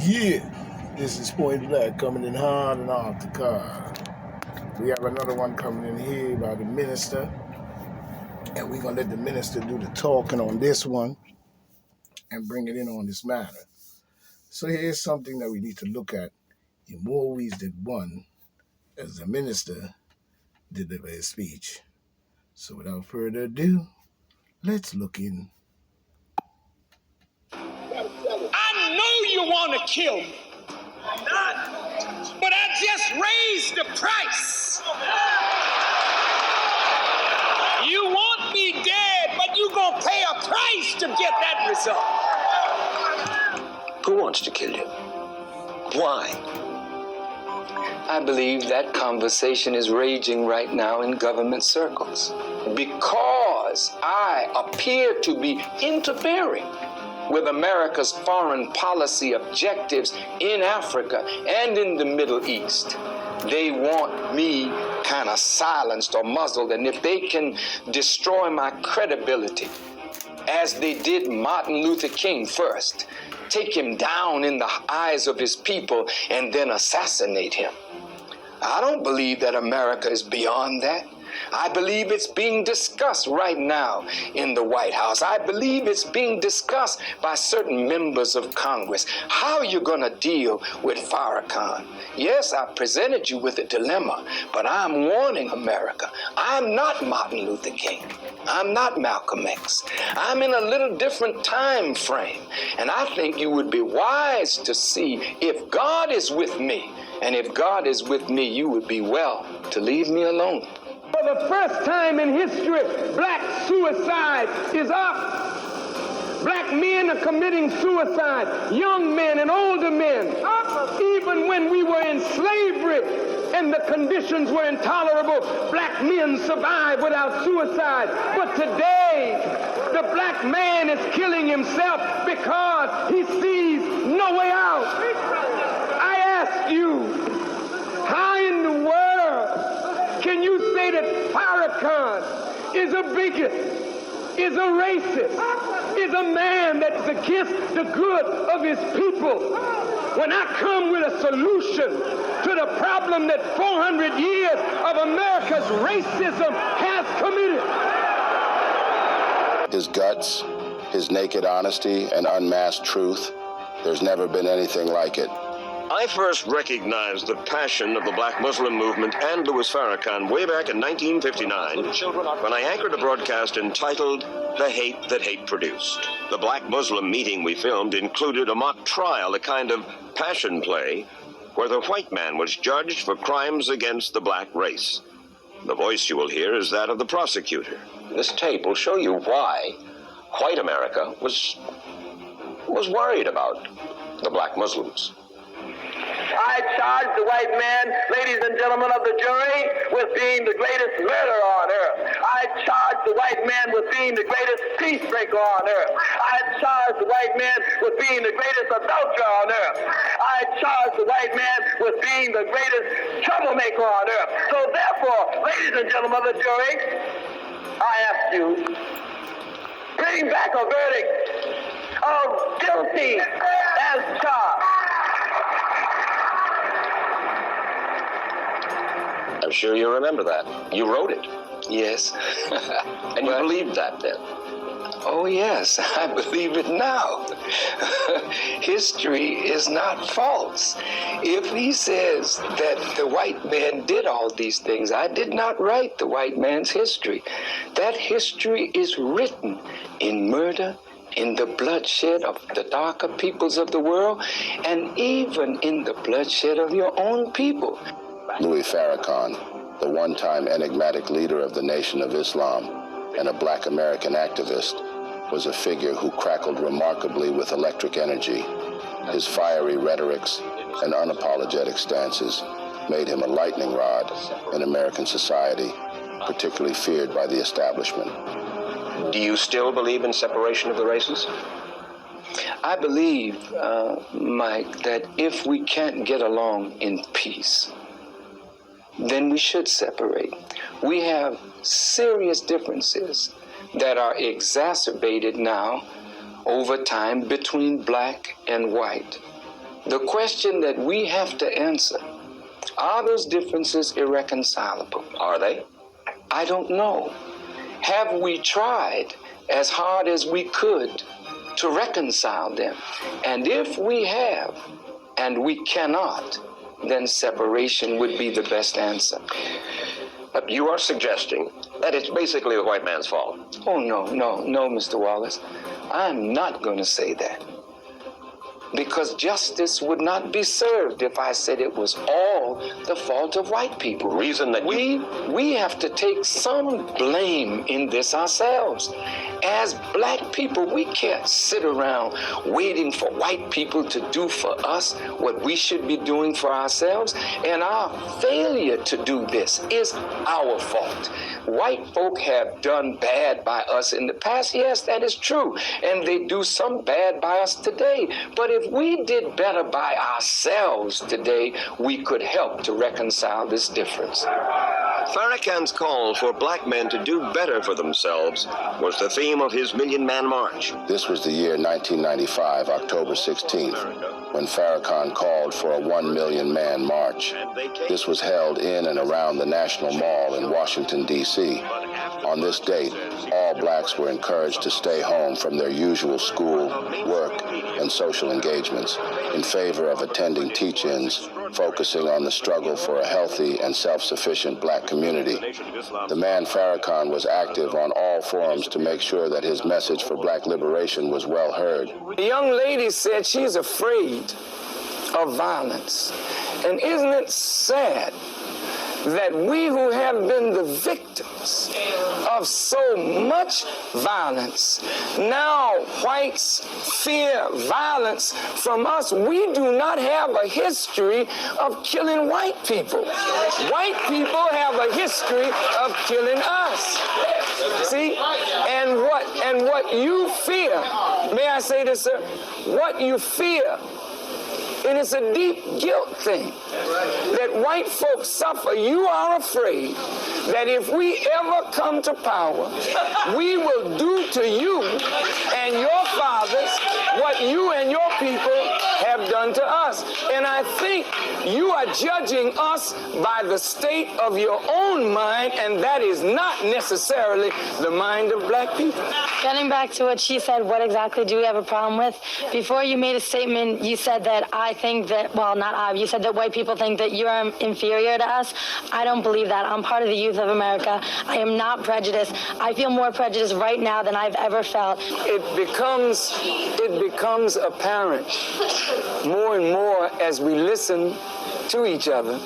Yeah, this is Point Black coming in hard and off the car. We have another one coming in here by the minister, and we're gonna let the minister do the talking on this one and bring it in on this matter. So here's something that we need to look at in more ways than one as the minister deliver his speech. So without further ado, let's look in. I know you want to kill me, but I just raised the price. You want me dead, but you're going to pay a price to get that result. Who wants to kill you? Why? I believe that conversation is raging right now in government circles because I appear to be interfering with America's foreign policy objectives in Africa and in the Middle East. They want me kind of silenced or muzzled, and if they can destroy my credibility, as they did Martin Luther King first, take him down in the eyes of his people and then assassinate him. I don't believe that America is beyond that. I believe it's being discussed right now in the White House. I believe it's being discussed by certain members of Congress. How are you going to deal with Farrakhan? Yes, I presented you with a dilemma, but I'm warning America. I'm not Martin Luther King. I'm not Malcolm X. I'm in a little different time frame, and I think you would be wise to see if God is with me, and if God is with me, you would be well to leave me alone. For the first time in history, black suicide is up. Black men are committing suicide, young men and older men. Even when we were in slavery and the conditions were intolerable, black men survived without suicide. But today, the black man is killing himself because he sees no way out. I ask you, how in the world can you say that Farrakhan is a bigot, is a racist, is a man that is against the good of his people? When I come with a solution to the problem that 400 years of America's racism has committed. His guts, his naked honesty and unmasked truth, there's never been anything like it. I first recognized the passion of the Black Muslim movement and Louis Farrakhan way back in 1959 when I anchored a broadcast entitled The Hate That Hate Produced. The Black Muslim meeting we filmed included a mock trial, a kind of passion play, where the white man was judged for crimes against the black race. The voice you will hear is that of the prosecutor. This tape will show you why white America was worried about the black Muslims. I charge the white man, ladies and gentlemen of the jury, with being the greatest murderer on earth. I charge the white man with being the greatest peacebreaker on earth. I charge the white man with being the greatest adulterer on earth. I charge the white man with being the greatest troublemaker on earth. So therefore, ladies and gentlemen of the jury, I ask you, bring back a verdict of guilty as charged. I'm sure you remember that. You wrote it. Yes. And you believed that then? Oh, yes, I believe it now. History is not false. If he says that the white man did all these things, I did not write the white man's history. That history is written in murder, in the bloodshed of the darker peoples of the world, and even in the bloodshed of your own people. Louis Farrakhan, the one-time enigmatic leader of the Nation of Islam and a black American activist, was a figure who crackled remarkably with electric energy. His fiery rhetorics and unapologetic stances made him a lightning rod in American society, particularly feared by the establishment. Do you still believe in separation of the races? I believe, Mike, that if we can't get along in peace, then we should separate. We have serious differences that are exacerbated now over time between black and white. The question that we have to answer, are those differences irreconcilable? Are they? I don't know. Have we tried as hard as we could to reconcile them? And if we have, and we cannot, then separation would be the best answer. But you are suggesting that it's basically the white man's fault. Oh, no, Mr. Wallace. I'm not going to say that. Because justice would not be served if I said it was all the fault of white people. Reason that we have to take some blame in this ourselves. As black people, we can't sit around waiting for white people to do for us what we should be doing for ourselves. And our failure to do this is our fault. White folk have done bad by us in the past. Yes, that is true. And they do some bad by us today. But if we did better by ourselves today, we could help to reconcile this difference. Farrakhan's call for black men to do better for themselves was the theme of his Million Man March. This was the year 1995, October 16th, when Farrakhan called for a 1 million man march. This was held in and around the National Mall in Washington, D.C. On this date, all blacks were encouraged to stay home from their usual school, work, and social engagements in favor of attending teach-ins, focusing on the struggle for a healthy and self-sufficient black community. The man Farrakhan was active on all forums to make sure that his message for black liberation was well heard. The young lady said she's afraid of violence. And isn't it sad that we who have been the victims of so much violence, now whites fear violence from us? We do not have a history of killing white people. White people have a history of killing us. See? And what you fear, may I say this, sir? What you fear, and it's a deep guilt thing that white folks suffer. You are afraid that if we ever come to power, we will do to you and your fathers what you and your people have done to us. And I think you are judging us by the state of your own mind, and that is not necessarily the mind of black people. Getting back to what she said, what exactly do we have a problem with? Before you made a statement, you said that I think that, well, not I, you said that white people think that you're inferior to us. I don't believe that. I'm part of the youth of America. I am not prejudiced. I feel more prejudiced right now than I've ever felt. It becomes apparent more and more as we listen to each other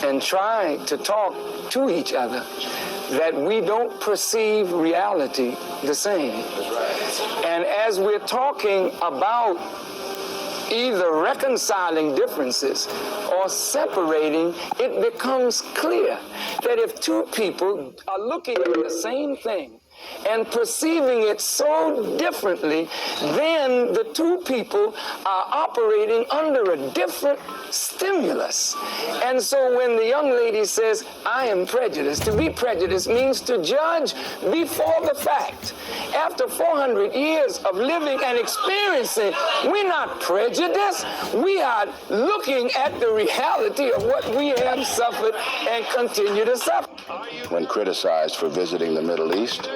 and try to talk to each other that we don't perceive reality the same. And as we're talking about either reconciling differences or separating, it becomes clear that if two people are looking at the same thing and perceiving it so differently, then the two people are operating under a different stimulus. And so when the young lady says, I am prejudiced, to be prejudiced means to judge before the fact. After 400 years of living and experiencing, we're not prejudiced. We are looking at the reality of what we have suffered and continue to suffer. When criticized for visiting the Middle East,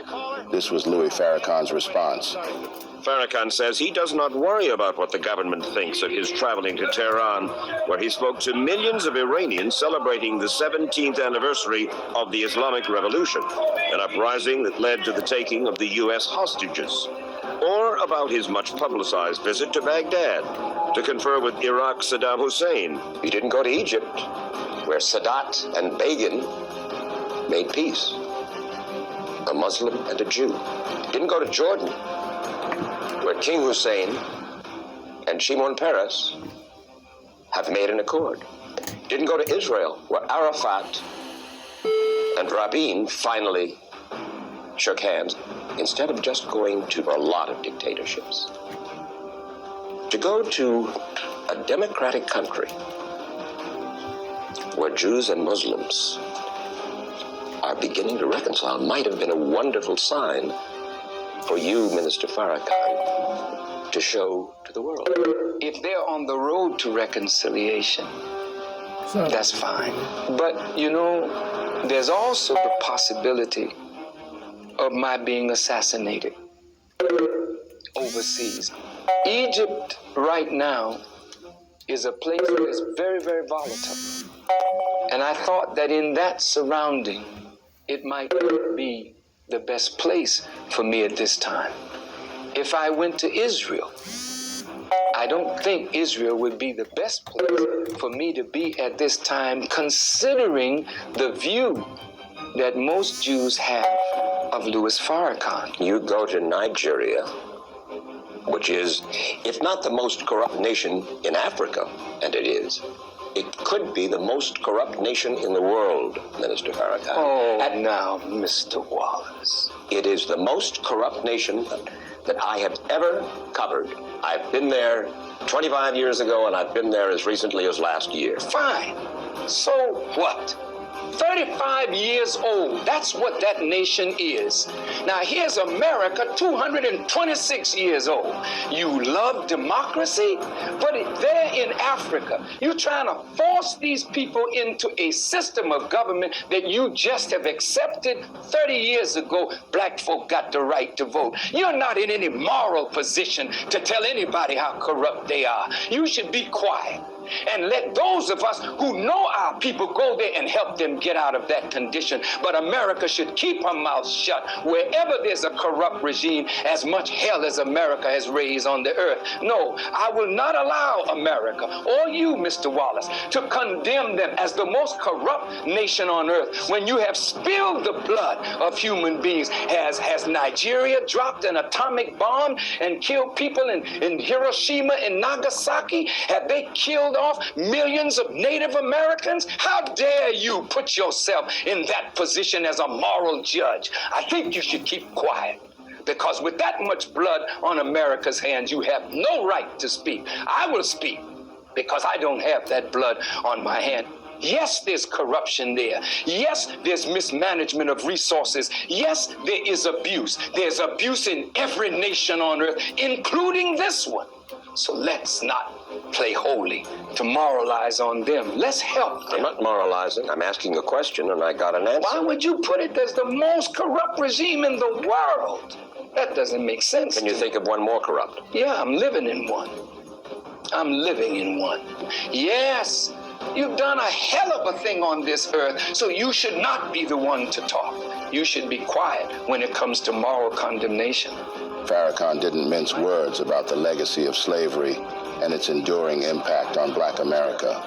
this was Louis Farrakhan's response. Farrakhan says he does not worry about what the government thinks of his traveling to Tehran, where he spoke to millions of Iranians celebrating the 17th anniversary of the Islamic Revolution, an uprising that led to the taking of the U.S. hostages, or about his much publicized visit to Baghdad to confer with Iraq's Saddam Hussein. He didn't go to Egypt, where Sadat and Begin made peace, a Muslim and a Jew. He didn't go to Jordan, where King Hussein and Shimon Peres have made an accord. He didn't go to Israel, where Arafat and Rabin finally shook hands, instead of just going to a lot of dictatorships. To go to a democratic country where Jews and Muslims are beginning to reconcile might have been a wonderful sign for you, Minister Farrakhan. to show to the world. If they're on the road to reconciliation, that's fine. But, you know, there's also the possibility of my being assassinated overseas. Egypt right now is a place that is very, very volatile. And I thought that in that surrounding, it might be the best place for me at this time. If I went to Israel, I don't think Israel would be the best place for me to be at this time, considering the view that most Jews have of Louis Farrakhan. You go to Nigeria, which is, if not the most corrupt nation in Africa, and it is, it could be the most corrupt nation in the world, Minister Farrakhan. Oh, now, Mr. Wallace. It is the most corrupt nation that I have ever covered. I've been there 25 years ago, and I've been there as recently as last year. Fine. So what? 35 years old. That's what that nation is. Now here's America, 226 years old. You love democracy, but there in Africa, you're trying to force these people into a system of government that you just have accepted. 30 years ago, black folk got the right to vote. You're not in any moral position to tell anybody how corrupt they are. You should be quiet and let those of us who know our people go there and help them get out of that condition. But America should keep her mouth shut wherever there's a corrupt regime, as much hell as America has raised on the earth. No, I will not allow America or you, Mr. Wallace, to condemn them as the most corrupt nation on earth when you have spilled the blood of human beings. Has Nigeria dropped an atomic bomb and killed people in Hiroshima and Nagasaki? Have they killed off millions of Native Americans? How dare you put yourself in that position as a moral judge? I think you should keep quiet, because with that much blood on America's hands, you have no right to speak. I will speak because I don't have that blood on my hand. Yes, there's corruption there. Yes, there's mismanagement of resources. Yes, there is abuse. There's abuse in every nation on earth, including this one. So let's not play holy to moralize on them. Let's help them. I'm not moralizing. I'm asking a question, and I got an answer. Why would you put it as the most corrupt regime in the world? That doesn't make sense. Can you think of one more corrupt? Yeah, I'm living in one. I'm living in one. Yes, you've done a hell of a thing on this earth, so you should not be the one to talk. You should be quiet when it comes to moral condemnation. Farrakhan didn't mince words about the legacy of slavery and its enduring impact on black America.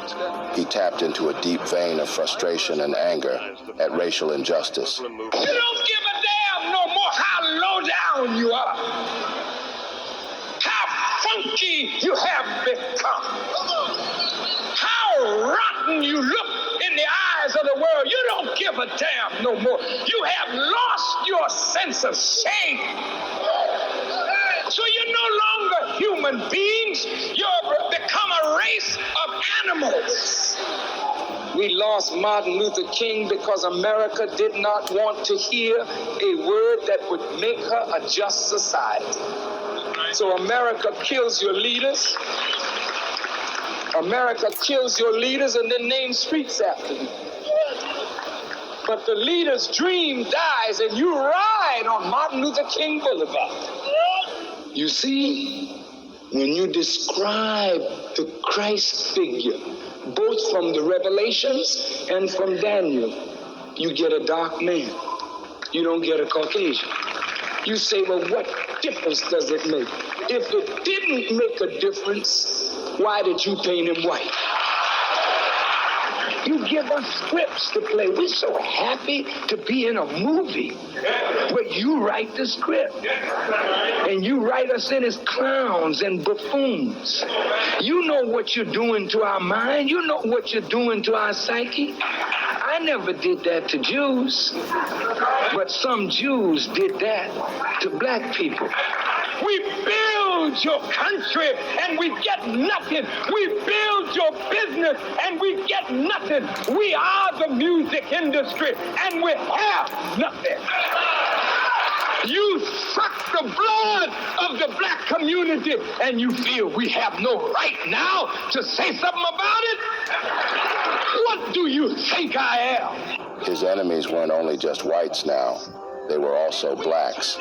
He tapped into a deep vein of frustration and anger at racial injustice. You don't give a damn no more how low down you are, how funky you have become, how rotten you look in the eyes of the world. You don't give a damn no more. You have lost your sense of shame. So you're no longer human beings. You've become a race of animals. We lost Martin Luther King because America did not want to hear a word that would make her a just society. So America kills your leaders. America kills your leaders and then names streets after them. But the leader's dream dies and you ride on Martin Luther King Boulevard. You see, when you describe the Christ figure, both from the Revelations and from Daniel, you get a dark man. You don't get a Caucasian. You say, well, what difference does it make? If it didn't make a difference, why did you paint him white? You give us scripts to play. We're so happy to be in a movie, but you write the script. And you write us in as clowns and buffoons. You know what you're doing to our mind. You know what you're doing to our psyche. I never did that to Jews, but some Jews did that to black people. We build your country and we get nothing. We build your business and we get nothing. We are the music industry and we have nothing. You suck the blood of the black community, and you feel we have no right now to say something about it? What do you think I am? His enemies weren't only just whites now. They were also blacks.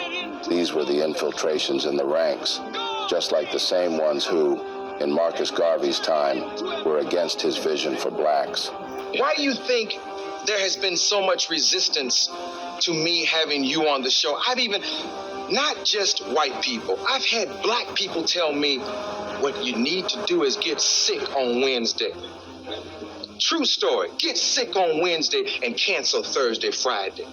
These were the infiltrations in the ranks, just like the same ones who, in Marcus Garvey's time, were against his vision for blacks. Why do you think there has been so much resistance to me having you on the show? I've even, not just white people, I've had black people tell me what you need to do is get sick on Wednesday. True story. Get sick on Wednesday and cancel Thursday, Friday.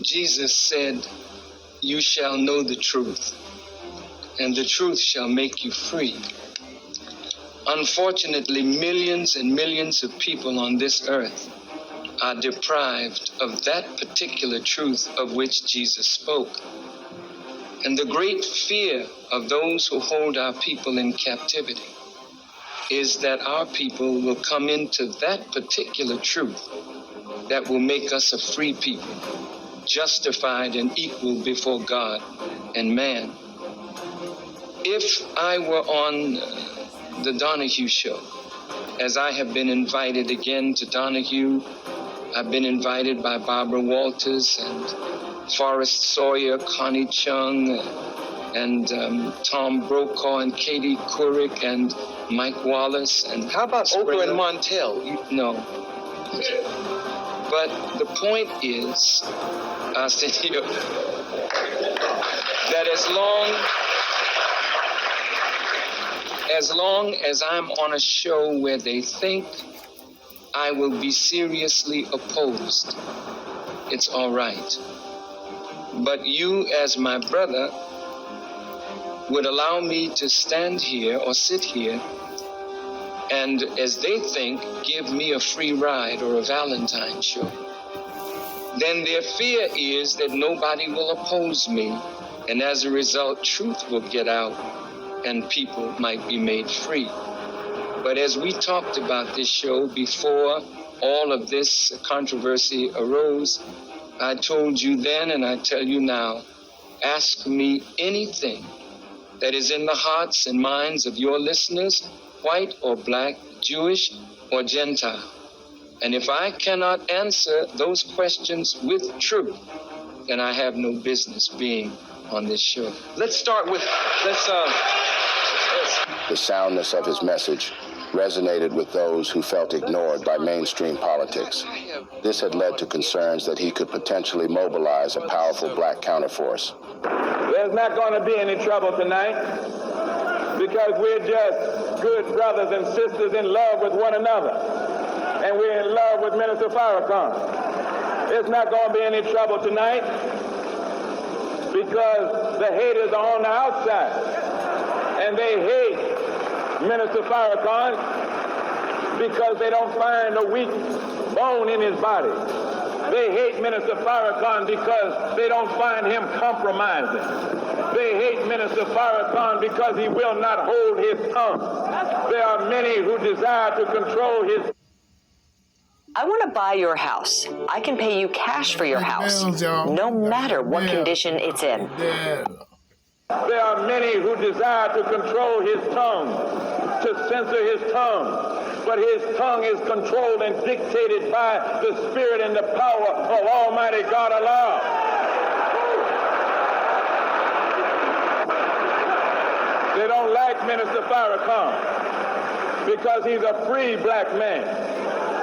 Jesus said, "You shall know the truth, and the truth shall make you free." Unfortunately, millions and millions of people on this earth are deprived of that particular truth of which Jesus spoke. And the great fear of those who hold our people in captivity is that our people will come into that particular truth that will make us a free people, justified and equal before God and man. If I were on the Donahue Show, as I have been invited again to Donahue, I've been invited by Barbara Walters and Forrest Sawyer, Connie Chung, and Tom Brokaw and Katie Couric and Mike Wallace. And how about Oprah and Montel? No. But the point is, Arsenio, that as long as I'm on a show where they think I will be seriously opposed, it's all right. But you, as my brother, would allow me to stand here or sit here and, as they think, give me a free ride or a Valentine show. Then their fear is that nobody will oppose me, and as a result, truth will get out and people might be made free. But as we talked about this show before all of this controversy arose, I told you then and I tell you now, ask me anything that is in the hearts and minds of your listeners, white or black, Jewish or Gentile. And if I cannot answer those questions with truth, then I have no business being on this show. Let's start with, The soundness of his message resonated with those who felt ignored by mainstream politics. This had led to concerns that he could potentially mobilize a powerful black counterforce. There's not going to be any trouble tonight because we're just good brothers and sisters in love with one another. And we're in love with Minister Farrakhan. There's not going to be any trouble tonight because the haters are on the outside. And they hate Minister Farrakhan because they don't find a weak bone in his body. They hate Minister Farrakhan because they don't find him compromising. They hate Minister Farrakhan because he will not hold his tongue. There are many who desire to control his... I want to buy your house. I can pay you cash for your house, no matter what condition it's in. There are many who desire to control his tongue, to censor his tongue. But his tongue is controlled and dictated by the spirit and the power of Almighty God Allah. They don't like Minister Farrakhan because he's a free black man.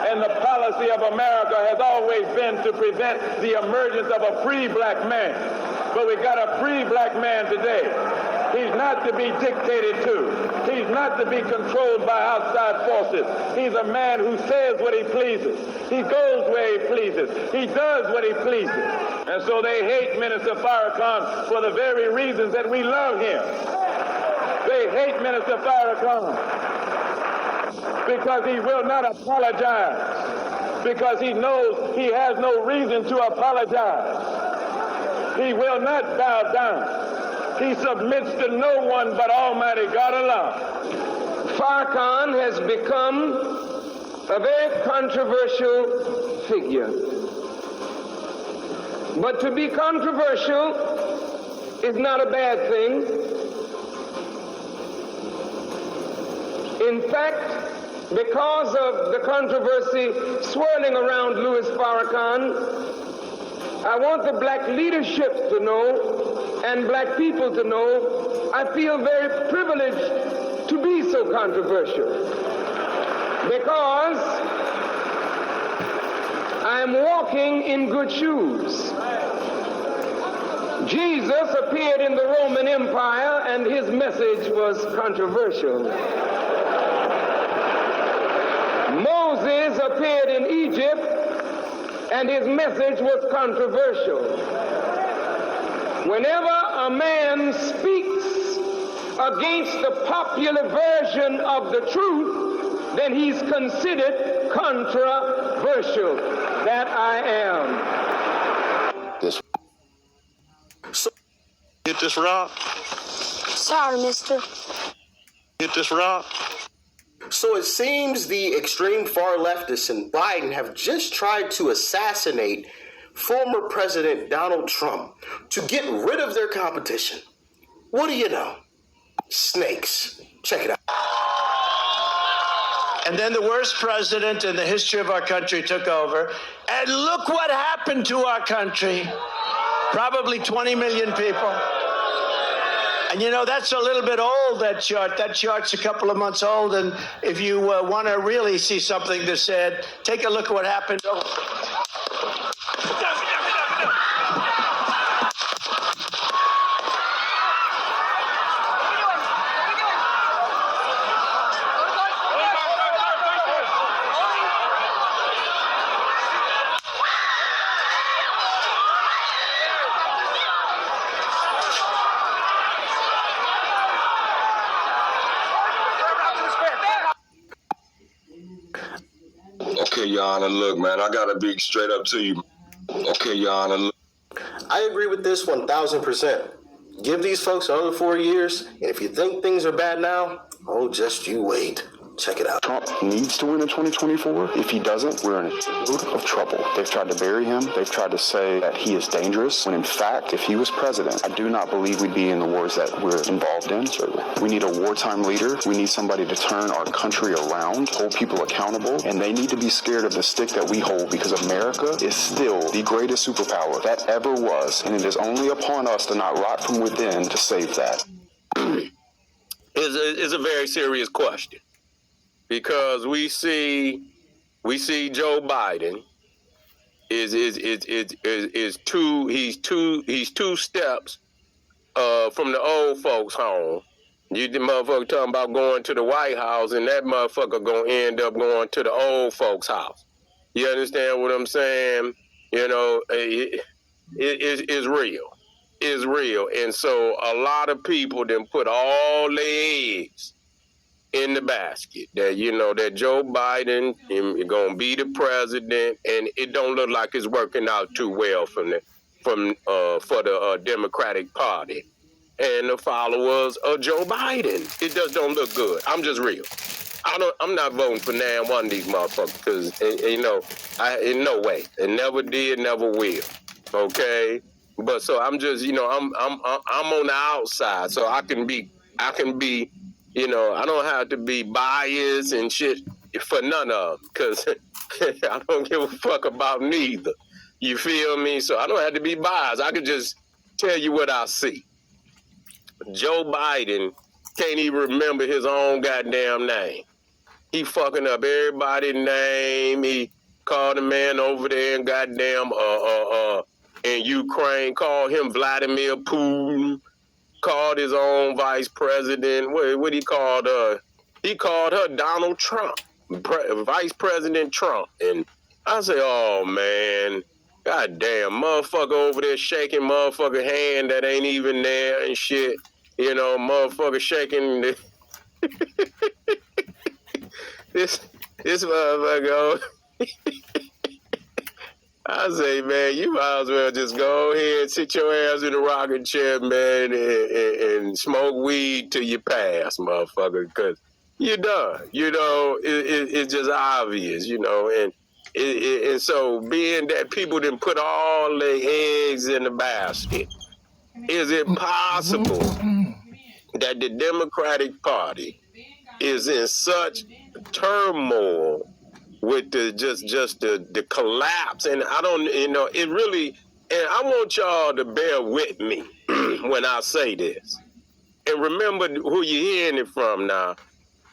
And the policy of America has always been to prevent the emergence of a free black man. But we got a free black man today. He's not to be dictated to. He's not to be controlled by outside forces. He's a man who says what he pleases. He goes where he pleases. He does what he pleases. And so they hate Minister Farrakhan for the very reasons that we love him. They hate Minister Farrakhan because he will not apologize, because he knows he has no reason to apologize. He will not bow down. He submits to no one but Almighty God Allah. Farrakhan has become a very controversial figure. But to be controversial is not a bad thing. In fact, because of the controversy swirling around Louis Farrakhan, I want the black leadership to know and black people to know I feel very privileged to be so controversial, because I am walking in good shoes. Jesus appeared in the Roman Empire and his message was controversial. Moses appeared in Egypt and his message was controversial. Whenever a man speaks against the popular version of the truth, then he's considered controversial. That I am. This. Hit this rock. Sorry, mister. Hit this rock. So it seems the extreme far leftists and Biden have just tried to assassinate former President Donald Trump to get rid of their competition. What do you know? Snakes. Check it out. And then the worst president in the history of our country took over. And look what happened to our country. Probably 20 million people. And you know, that's a little bit old, that chart. That chart's a couple of months old. And if you want to really see something that's said, take a look at what happened. Okay, Your Honor, look, man, I gotta be straight up to you. Okay, Your Honor, look. I agree with this 1,000%. Give these folks another 4 years, and if you think things are bad now, oh, just you wait. Check it out. Trump needs to win in 2024. If he doesn't, we're in a world of trouble. They've tried to bury him. They've tried to say that he is dangerous, when in fact, if he was president, I do not believe we'd be in the wars that we're involved in. So we need a wartime leader. We need somebody to turn our country around, hold people accountable, and they need to be scared of the stick that we hold, because America is still the greatest superpower that ever was, and it is only upon us to not rot from within to save that. It's a very serious question. Because we see Joe Biden is two steps from the old folks' home. You the motherfucker talking about going to the White House, and that motherfucker gonna end up going to the old folks' house. You understand what I'm saying? You know, it's real. It's real. And so a lot of people then put all their eggs in the basket that, you know, that Joe Biden is gonna be the president, and it don't look like it's working out too well for the Democratic Party and the followers of Joe Biden. It just don't look good. I'm just real. I'm not voting for now one of these motherfuckers, because you know, in no way, it never did, never will. Okay, but so I'm just, you know, I'm on the outside, so I can be. You know, I don't have to be biased and shit for none of them, because I don't give a fuck about neither. You feel me? So I don't have to be biased. I can just tell you what I see. Joe Biden can't even remember his own goddamn name. He fucking up everybody's name. He called a man over there in goddamn in Ukraine, called him Vladimir Putin. Called his own vice president. What he called her? He called her Donald Trump, Vice President Trump. And I say, oh man, goddamn, motherfucker over there shaking motherfucker hand that ain't even there and shit. You know, motherfucker shaking this motherfucker. I say, man, you might as well just go ahead and sit your ass in a rocking chair, man, and smoke weed till you pass, motherfucker, because you're done. You know, it's just obvious, you know, and And so being that people didn't put all their eggs in the basket, is it possible that the Democratic Party is in such turmoil with the the collapse? And I don't, it really, and I want y'all to bear with me when I say this. And remember who you're hearing it from now.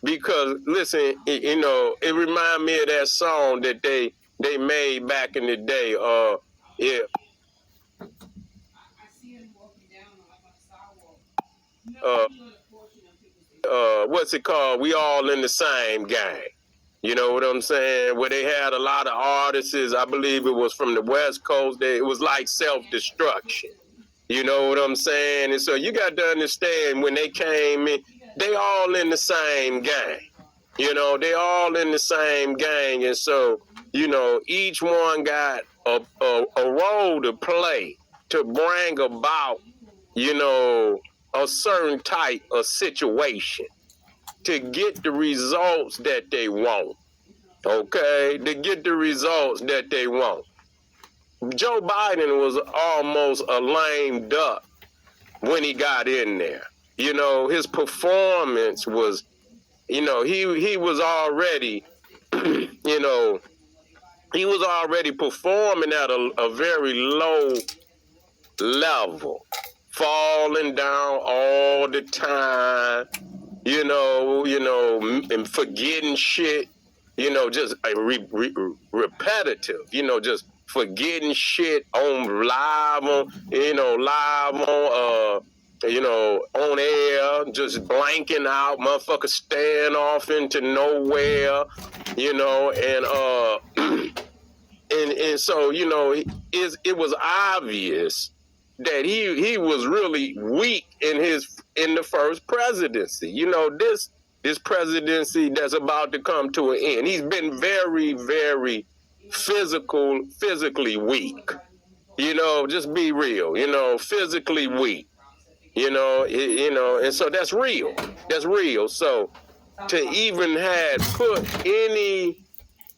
Because listen, it reminds me of that song that they made back in the day. What's it called? We all in the same gang. You know what I'm saying? Where they had a lot of artists. I believe it was from the West Coast. It was like self-destruction. You know what I'm saying? And so you got to understand, when they came in, they all in the same gang. They all in the same gang. And so, each one got a role to play to bring about, a certain type of situation to get the results that they want. Okay? To get the results that they want. Joe Biden was almost a lame duck when he got in there. His performance was, he was already, he was already performing at a very low level, falling down all the time, and forgetting shit, just repetitive, just forgetting shit on live on air, just blanking out, motherfuckers staring off into nowhere, and so, it was obvious that he was really weak in the first presidency. This presidency that's about to come to an end. He's been very, very physically weak. Just be real, physically weak. And so that's real. That's real. So to even had put any,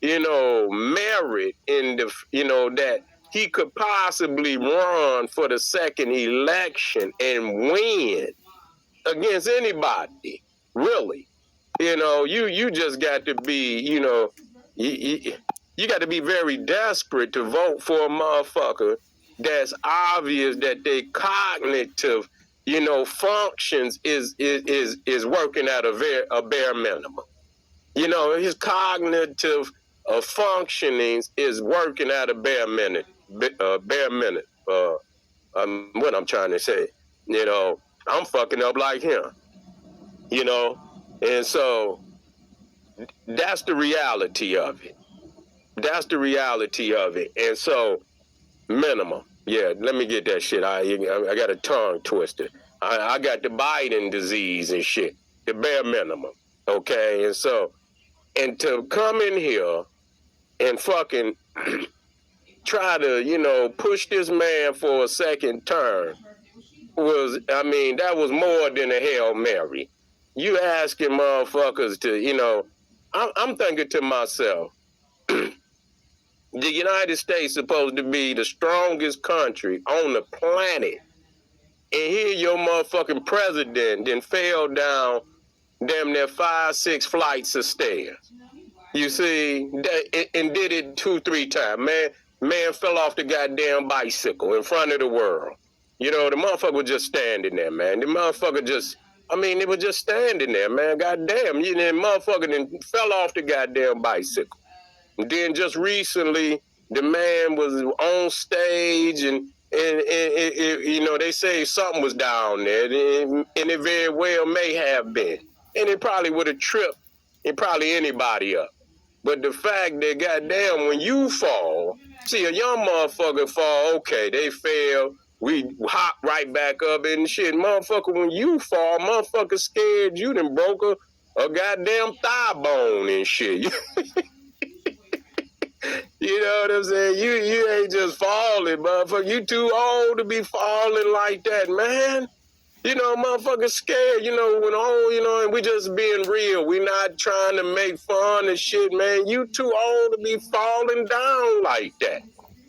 merit in that he could possibly run for the second election and win against anybody, really. You just got to be, you got to be very desperate to vote for a motherfucker that's obvious that they cognitive functions is working at a bare minimum. His cognitive functionings is working at a bare minute. What I'm trying to say, I'm fucking up like him. And so that's the reality of it. That's the reality of it. And so minimum. Yeah, let me get that shit. I got a tongue twister. I got the Biden disease and shit. The bare minimum. Okay? And so, and to come in here and fucking try to, push this man for a second term that was more than a Hail Mary. You asking motherfuckers to, I'm thinking to myself, the United States supposed to be the strongest country on the planet. And here your motherfucking president then fell down damn near 5-6 flights of stairs. You see, and did it 2-3 times. Man fell off the goddamn bicycle in front of the world. The motherfucker was just standing there, man. The motherfucker just, it was just standing there, man. Goddamn, the motherfucker then fell off the goddamn bicycle. And then just recently, the man was on stage and they say something was down there, and it very well may have been. And it probably would have tripped anybody up. But the fact that, goddamn, when you fall, see, a young motherfucker fall, okay, they fell, we hop right back up and shit. Motherfucker, when you fall, motherfucker scared you done broke a goddamn thigh bone and shit. You know what I'm saying? You ain't just falling, motherfucker. You too old to be falling like that, man. You know, motherfuckers scared, you know, and we just being real. We not trying to make fun and shit, man. You too old to be falling down like that.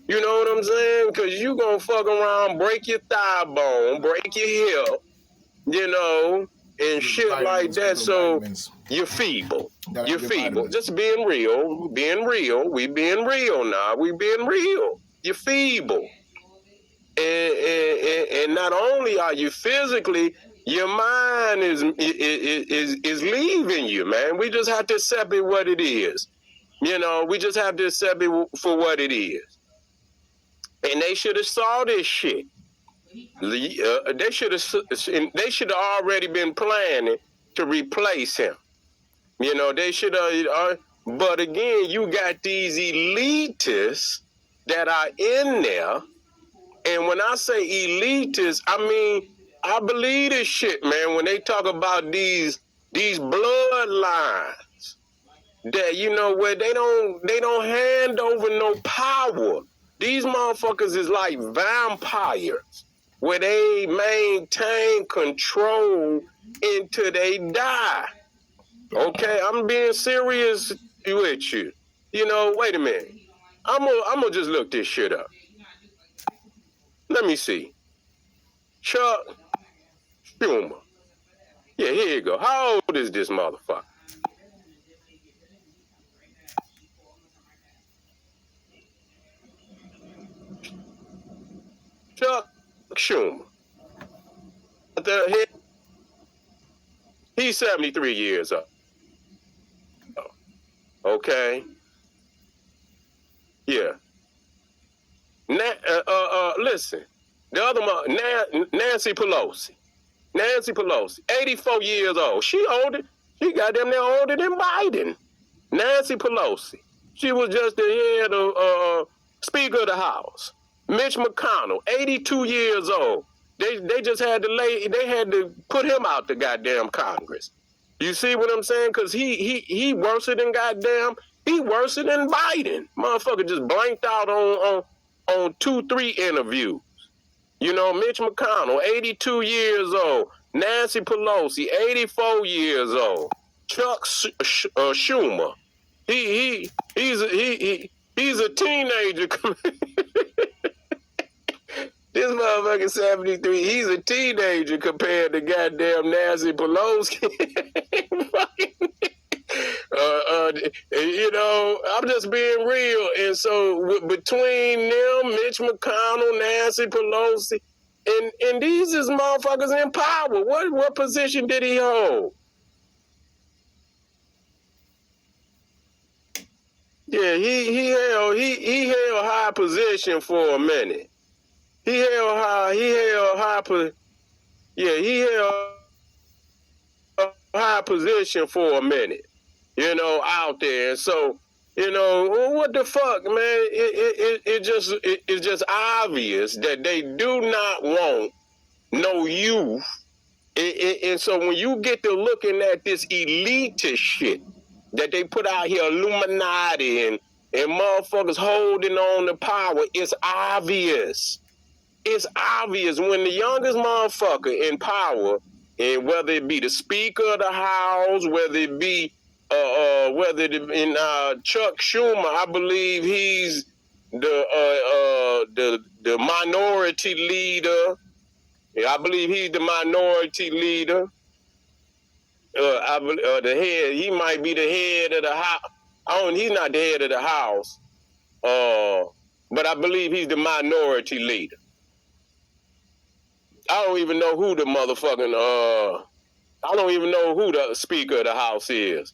You know what I'm saying? Because you gonna fuck around, break your thigh bone, break your hip, you know, and shit like that. So you're feeble. You're feeble. Just being real. We being real now. We being real. You're feeble. And not only are you physically, your mind is leaving you, man. We just have to accept it what it is. You know, we just have to accept it for what it is. And they should have saw this shit. They should have already been planning to replace him. You know, they should have. But again, you got these elitists that are in there. And when I say elitists, I mean, I believe this shit, man. When they talk about these bloodlines, that, you know, where they don't hand over no power. These motherfuckers is like vampires, where they maintain control until they die. Okay, I'm being serious with you. You know, wait a minute. I'm gonna just look this shit up. Let me see. Chuck Schumer. Yeah, here you go. How old is this motherfucker? Chuck Schumer. He's 73 years old. Okay. Yeah. Listen. The other Nancy Pelosi. Nancy Pelosi, 84 years old. She older. She goddamn near older than Biden. Nancy Pelosi. She was just the head of Speaker of the House. Mitch McConnell, 82 years old. They just had to put him out the goddamn Congress. You see what I'm saying? Because he worse than he worse than Biden. Motherfucker just blanked out on 2-3 interviews. You know, Mitch McConnell, 82 years old. Nancy Pelosi, 84 years old. Chuck Schumer, he's a teenager. This motherfucker 73, he's a teenager compared to goddamn Nancy Pelosi. You know, I'm just being real. And so between them, Mitch McConnell, Nancy Pelosi, and these is motherfuckers in power. What position did he hold? Yeah, he held high position for a minute. He held high position for a minute, you know, out there. And so, you know, what the fuck, man? It's just obvious that they do not want no youth. And so when you get to looking at this elitist shit that they put out here, Illuminati and motherfuckers holding on to power, it's obvious. It's obvious when the youngest motherfucker in power, and whether it be the Speaker of the House, whether it be Chuck Schumer, I believe he's the minority leader. Yeah, I believe he's the minority leader. The head. He might be the head of the house. He's not the head of the house. But I believe he's the minority leader. I don't even know who the motherfucking, I don't even know who the Speaker of the House is.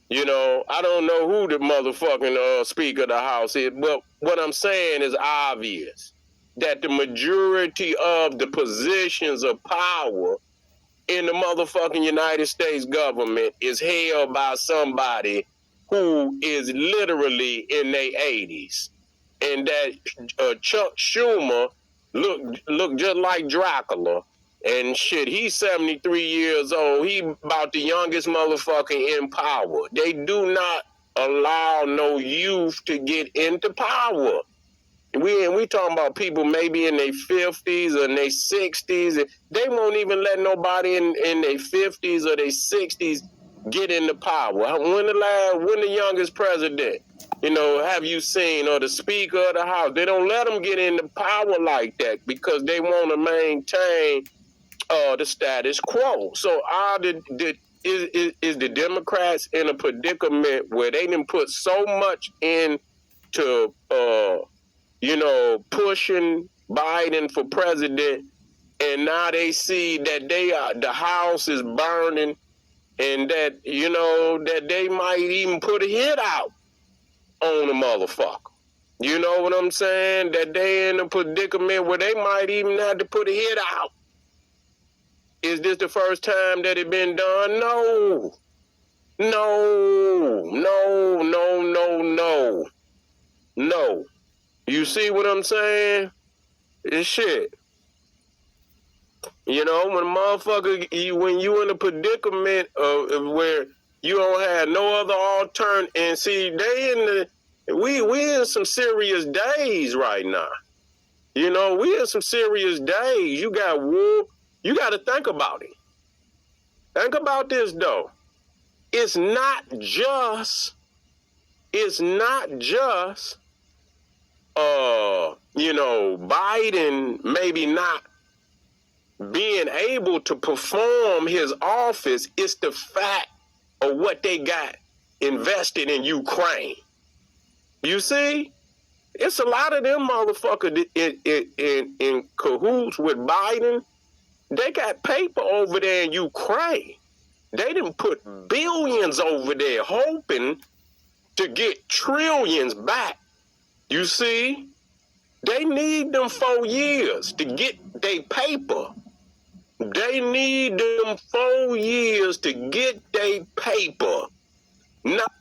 You know, I don't know who the motherfucking Speaker of the House is. But what I'm saying is obvious, that the majority of the positions of power in the motherfucking United States government is held by somebody who is literally in their 80s. And that Chuck Schumer look just like Dracula, and shit, he's 73 years old. He about the youngest motherfucker in power. They do not allow no youth to get into power. We talking about people maybe in their 50s or in their 60s. They won't even let nobody in their 50s or their 60s get into power. When the youngest president, have you seen, or the Speaker of the House? They don't let them get into power like that because they want to maintain the status quo. So is the Democrats in a predicament where they didn't put so much into pushing Biden for president, and now they see that the house is burning, and that that they might even put a hit out on the motherfucker. You know what I'm saying? That they in a predicament where they might even have to put a hit out. Is this the first time that it been done? No. No. You see what I'm saying? It's shit. When a motherfucker, when you in a predicament of where you don't have no other alternative, and see, we in some serious days right now. We in some serious days. You got war. You got to think about it. Think about this, though. It's not just Biden maybe not being able to perform his office. It's the fact of what they got invested in Ukraine. You see? It's a lot of them motherfuckers in cahoots with Biden. They got paper over there in Ukraine. They didn't put billions over there hoping to get trillions back. You see? They need them 4 years to get their paper. They need them 4 years to get their paper. Not